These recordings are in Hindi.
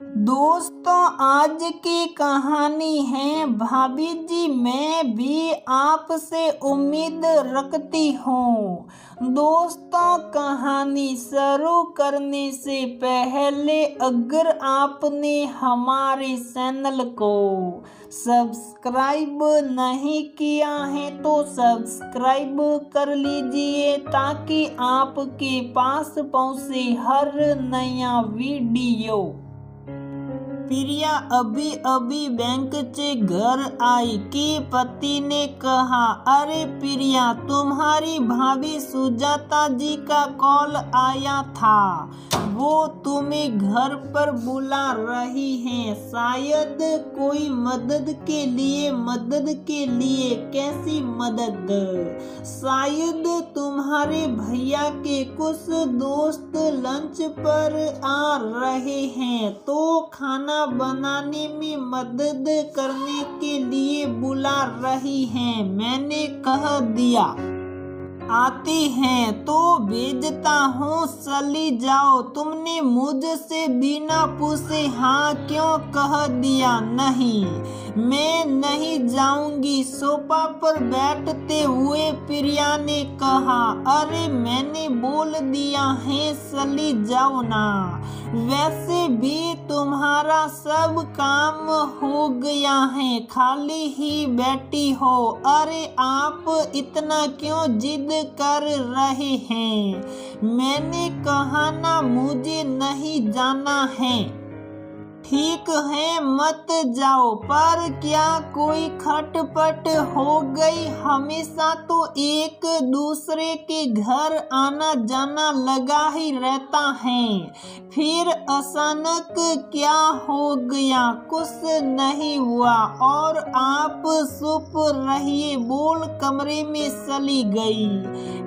दोस्तों, आज की कहानी है भाभी जी। मैं भी आपसे उम्मीद रखती हूँ। दोस्तों, कहानी शुरू करने से पहले अगर आपने हमारे चैनल को सब्सक्राइब नहीं किया है तो सब्सक्राइब कर लीजिए ताकि आपके पास पहुँचे हर नया वीडियो। प्रिया अभी अभी बैंक से घर आई कि पति ने कहा, अरे प्रिया, तुम्हारी भाभी सुजाता जी का कॉल आया था। वो तुम्हें घर पर बुला रही हैं, शायद कोई मदद के लिए। कैसी मदद? शायद तुम्हारे भैया के कुछ दोस्त लंच पर आ रहे हैं तो खाना बनाने में मदद करने के लिए बुला रही हैं। मैंने कह दिया आती हैं तो भेजता हूँ, चली जाओ। तुमने मुझसे बिना पूछे हाँ क्यों कह दिया? नहीं, मैं नहीं जाऊंगी। सोफा पर बैठते हुए प्रिया ने कहा, अरे मैंने बोल दिया है, चली जाओ ना। वैसे भी तुम्हारा सब काम हो गया है, खाली ही बैठी हो। अरे आप इतना क्यों जिद कर रहे हैं? मैंने कहा ना, मुझे नहीं जाना है। ठीक है, मत जाओ। पर क्या कोई खटपट हो गई? हमेशा तो एक दूसरे के घर आना जाना लगा ही रहता है, फिर अचानक क्या हो गया? कुछ नहीं हुआ और आप चुप रहिए, बोल कमरे में चली गई।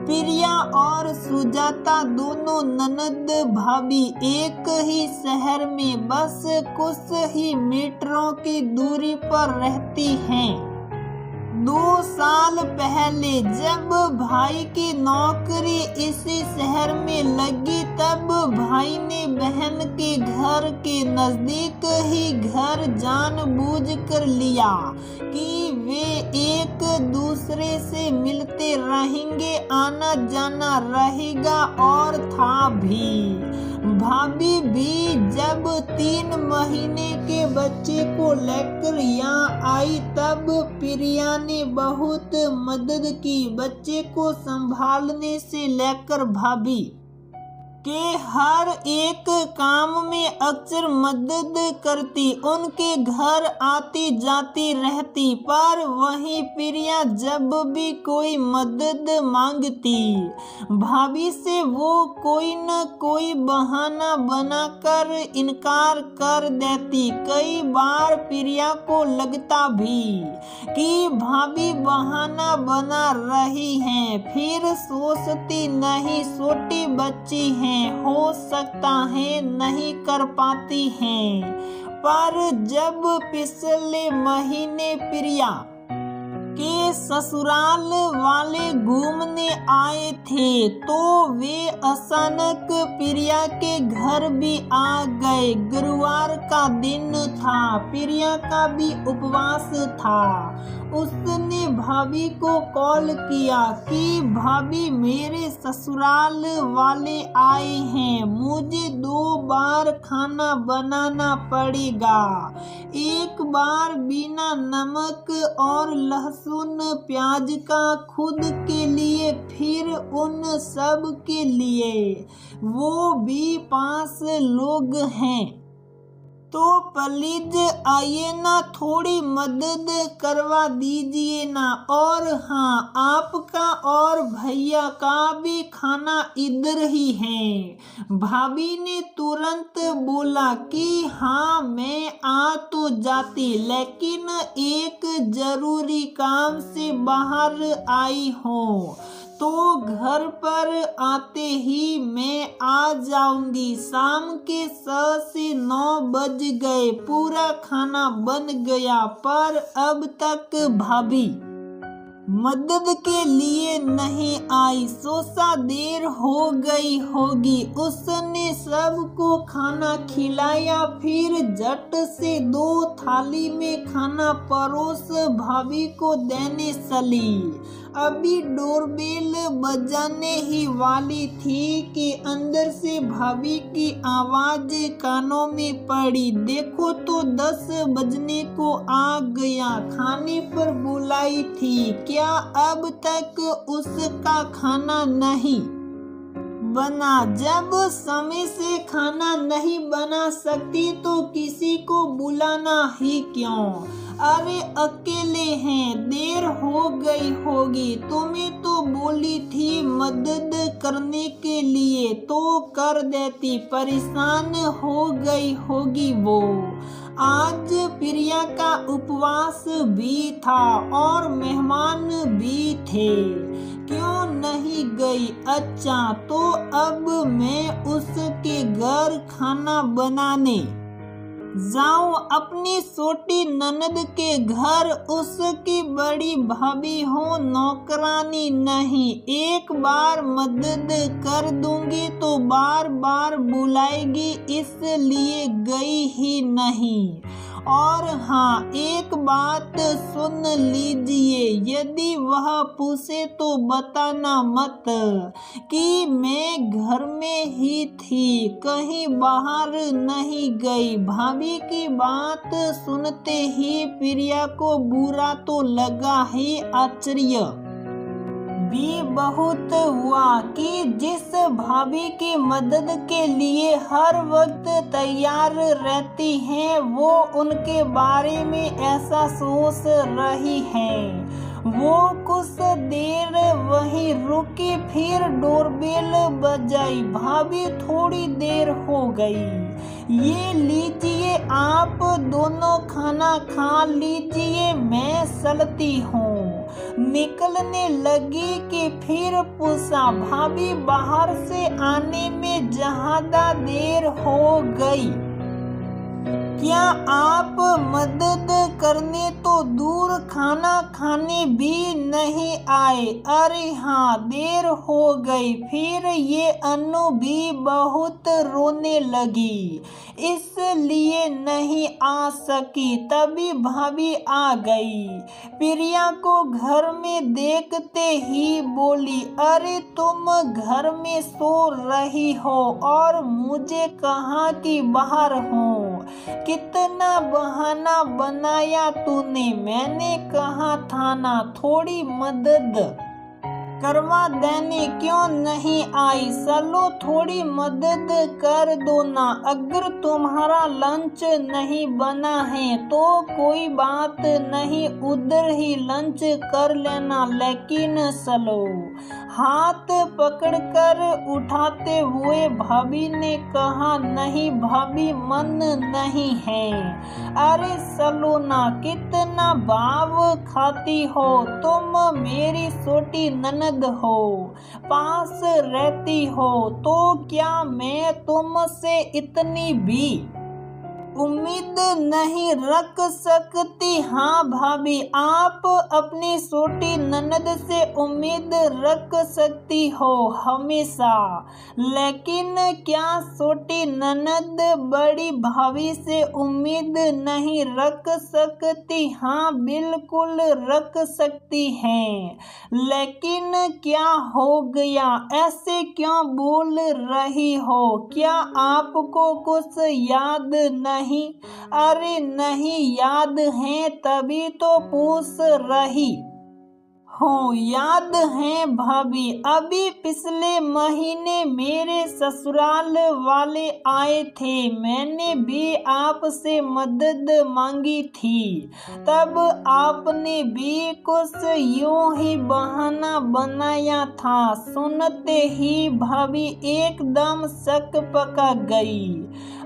प्रिया और सुजाता दोनों ननद भाभी एक ही शहर में बस कुछ ही मीटरों की दूरी पर रहती हैं। 2 साल पहले जब भाई की नौकरी इसी शहर में लगी तब भाई ने बहन के घर के नजदीक ही घर जानबूझकर लिया कि वे एक दूसरे से मिलते रहेंगे, आना जाना रहेगा। और था भी। भाभी भी जब 3 महीने के बच्चे को लेकर यहाँ आई तब प्रिया ने बहुत मदद की। बच्चे को संभालने से लेकर भाभी के हर एक काम में अक्सर मदद करती, उनके घर आती जाती रहती। पर वहीं प्रिया जब भी कोई मदद मांगती भाभी से वो कोई न कोई बहाना बनाकर इनकार कर देती। कई बार प्रिया को लगता भी कि भाभी बहाना बना रही हैं, फिर सोचती नहीं, छोटी बच्ची है, हो सकता है नहीं कर पाती हैं। पर जब पिछले महीने प्रिया के ससुराल वाले घूमने आए थे तो वे अचानक प्रिया के घर भी आ गए। गुरुवार का दिन था, प्रिया का भी उपवास था। उसने भाभी को कॉल किया कि भाभी, मेरे ससुराल वाले आए हैं, मुझे 2 बार खाना बनाना पड़ेगा। एक बार बिना नमक और लहसुन प्याज का खुद के लिए, फिर उन सब के लिए, वो भी 5 लोग हैं। तो प्लीज आइए ना, थोड़ी मदद करवा दीजिए ना। और हाँ, आपका और भैया का भी खाना इधर ही है। भाभी ने तुरंत बोला कि हाँ, मैं आ तो जाती, लेकिन एक जरूरी काम से बाहर आई हूँ, तो घर पर आते ही मैं आ जाऊंगी। शाम के 6 से 9 बज गए, पूरा खाना बन गया, पर अब तक भाभी मदद के लिए नहीं आई, सोचा देर हो गई होगी। उसने सबको खाना खिलाया, फिर झट से 2 थाली में खाना परोस भाभी को देने चली। अभी डोरबेल बजाने ही वाली थी कि अंदर से भाभी की आवाज कानों में पड़ी। देखो तो 10 बजने को आ गया, खाने पर बुलाई थी। क्या अब तक उसका खाना नहीं बना? जब समय से खाना नहीं बना सकती तो किसी को बुलाना ही क्यों? अरे अकेले हैं, देर हो गई होगी। तुम्हें तो बोली थी मदद करने के लिए, तो कर देती। परेशान हो गई होगी वो। आज प्रिया का उपवास भी था और मेहमान भी थे। क्यों नहीं गई? अच्छा, तो अब मैं उसके घर खाना बनाने जाऊं अपनी छोटी ननद के घर। उसकी बड़ी भाभी हूँ, नौकरानी नहीं। एक बार मदद कर दूंगी तो बार बार बुलाएगी, इसलिए गई ही नहीं। और हाँ, एक बात सुन लीजिए, यदि वह पूछे तो बताना मत कि मैं घर में ही थी, कहीं बाहर नहीं गई। भाभी की बात सुनते ही प्रिया को बुरा तो लगा ही, आश्चर्य भी बहुत हुआ कि जिस भाभी की मदद के लिए हर वक्त तैयार रहती हैं, वो उनके बारे में ऐसा सोच रही है। वो कुछ देर वहीं रुकी, फिर डोरबेल बजाई। भाभी, थोड़ी देर हो गई, ये लीजिए, आप दोनों खाना खा लीजिए, मैं चलती हूँ। निकलने लगी कि फिर पूछा, भाभी बाहर से आने में ज्यादा देर हो गई, क्या आप मदद करने तो दूर खाना खाने भी नहीं आए? अरे हाँ, देर हो गई। फिर ये अनु भी बहुत रोने लगी, इसलिए नहीं आ सकी। तभी भाभी आ गई। प्रिया को घर में देखते ही बोली, अरे तुम घर में सो रही हो और मुझे कहाँ की बाहर हो? कितना बहाना बनाया तूने। मैंने कहा था ना थोड़ी मदद करवा देने, क्यों नहीं आई? चलो थोड़ी मदद कर दो ना। अगर तुम्हारा लंच नहीं बना है तो कोई बात नहीं, उधर ही लंच कर लेना, लेकिन चलो। हाथ पकड़कर उठाते हुए भाभी ने कहा, नहीं भाभी, मन नहीं है। अरे चलो ना, कितना भाव खाती हो तुम, मेरी छोटी ननद हो, पास रहती हो, तो क्या मैं तुमसे इतनी भी उम्मीद नहीं रख सकती? हाँ भाभी, आप अपनी छोटी ननद से उम्मीद रख सकती हो हमेशा, लेकिन क्या छोटी ननद बड़ी भाभी से उम्मीद नहीं रख सकती? हाँ बिल्कुल रख सकती हैं, लेकिन क्या हो गया? ऐसे क्यों बोल रही हो? क्या आपको कुछ याद नहीं? अरे नहीं याद है, तभी तो पूछ रही हो। याद है भाभी, अभी पिछले महीने मेरे ससुराल वाले आए थे, मैंने भी आपसे मदद मांगी थी। तब आपने भी कुछ यूं ही बहाना बनाया था। सुनते ही भाभी एकदम शक पका गई।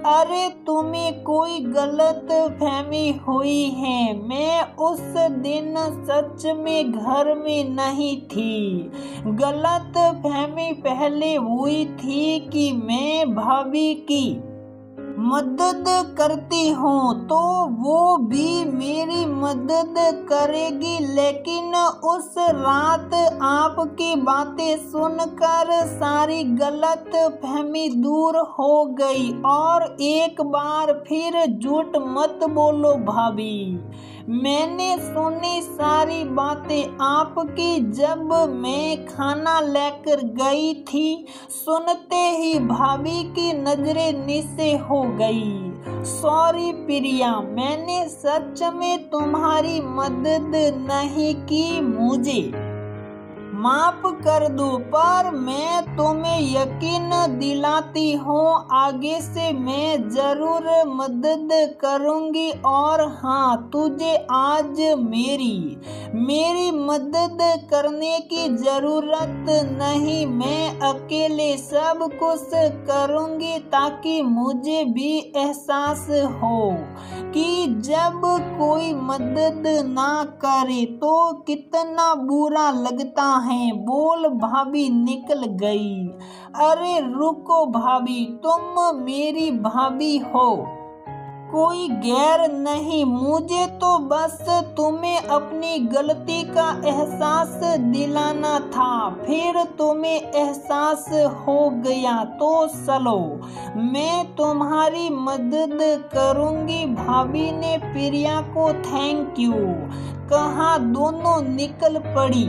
अरे तुम्हें कोई गलत फहमी हुई है, मैं उस दिन सच में घर में नहीं थी। गलत फहमी पहले हुई थी कि मैं भाभी की मदद करती हूँ तो वो भी मेरी मदद करेगी। लेकिन उस रात आपकी बातें सुनकर सारी गलत फहमी दूर हो गई। और एक बार फिर झूठ मत बोलो भाभी, मैंने सुनी सारी बातें आपकी जब मैं खाना लेकर गई थी। सुनते ही भाभी की नजरें नीचे हो गई। सॉरी प्रिया, मैंने सच में तुम्हारी मदद नहीं की, मुझे माफ कर दो। पर मैं तुम्हें यकीन दिलाती हूँ आगे से मैं जरूर मदद करूँगी। और हाँ, तुझे आज मेरी मदद करने की ज़रूरत नहीं, मैं अकेले सब कुछ करूँगी ताकि मुझे भी एहसास हो कि जब कोई मदद ना करे तो कितना बुरा लगता है। बोल भाभी निकल गई। अरे रुको भाभी, तुम मेरी भाभी हो, कोई गैर नहीं। मुझे तो बस तुम्हें अपनी गलती का एहसास दिलाना था। फिर तुम्हें एहसास हो गया तो चलो, मैं तुम्हारी मदद करूंगी। भाभी ने प्रिया को थैंक यू कहा, दोनों निकल पड़ी।